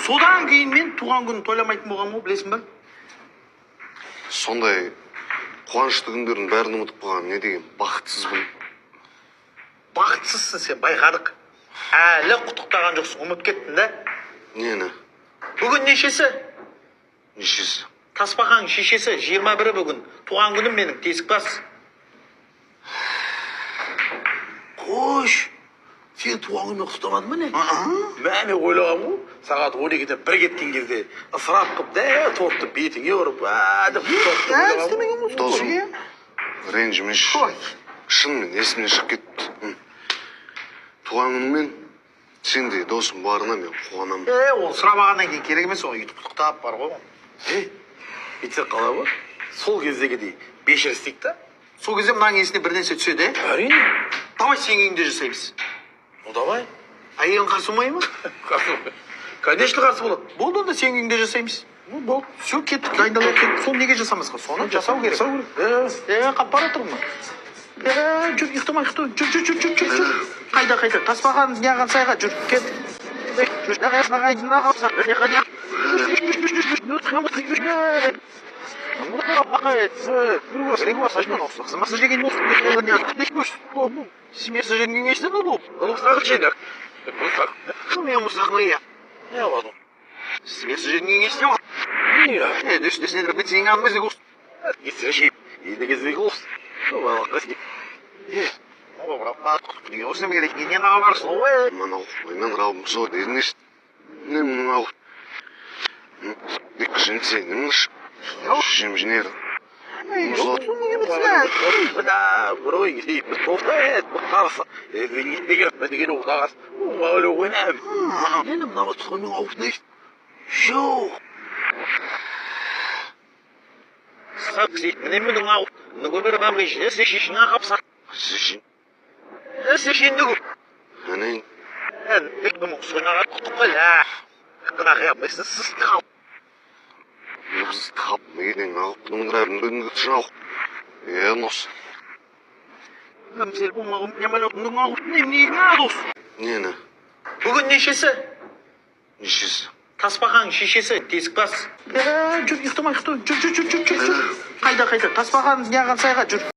Содан кейін мен туған күн тойламайтын болғанмын, білесің бе? Сондай қуанышты күндердің бәрін ұмытып қалған не деген бақытсызбын. Бақытсызсың сен, байқадық. Әлі құттықтаған жоқсың, ұмытып кеттің да? Нені? Бүгін нешесі? Нешесі? Тасбақаның шешесі, 21-і бүгін. Туған күнім менің, тесік бас. Қош, сен туған күнмен құттықтамадың ба не? Мен ойлағам ғой, сағат 12-де бір кеткен кезде ысырап қып, тортты бетіңе ұрып, Досым, ренжімеші. Шынымен есімнен шығып кетті. Туған күнмен сендей досым барына мен қуанамын. Ол сұрамағаннан кейін керек емес, ол үйтіп құттықтап бар ғой. Бетсек қала ба? Сол кездегідей бешір істейік та? Сол кезде мынаның есіне бір нәрсе түседі, Әрине. Давай сен үйіңде жасаймыз. Ну давай. Әйелің қарсы болмай ма? Конечно, қарсы болады. Болды, онда сен үйіңде жасаймыз. Ну, болды. Все, кеттік, дайындалып кеттік. Соны неге жасамасқа? Соны жасау керек. Қап бара тұрмын. Жүр, ұйықтамай, жүр. Қайда, Тасбақан неған сайға, жүр, кет. Манау, оймен рабым зор дедіңіз. Не мынау? Екі жінсе, неміш? Жемжінер. Да, вроде не повторяет, похарса. Извини, бегер угас. Валю вынем. Не нам на вас вспомнил ауфнись. Шоу. Сакси, не менің ау. Нүгімір бәмі жіне сешешіне қапсақ. Сешін. Сешен нүгі. Әнен. Бекбім ұқсынаға құттықыла. Қынақ япмайсың сыстық ау. Нұқсыз қап мейден ағып, нұңырабын бүгінгі тұшынау. Нұс. Әмсел болмағым, немәлі нүң ау. Немнеген адос. Нені? Бүгін нешесі? Нешесі? Тасбақаның шешесі, тесік бас. Жүр, ұйықтамай, жүр. Қайда, Тасбақаның неған сайға, жүр.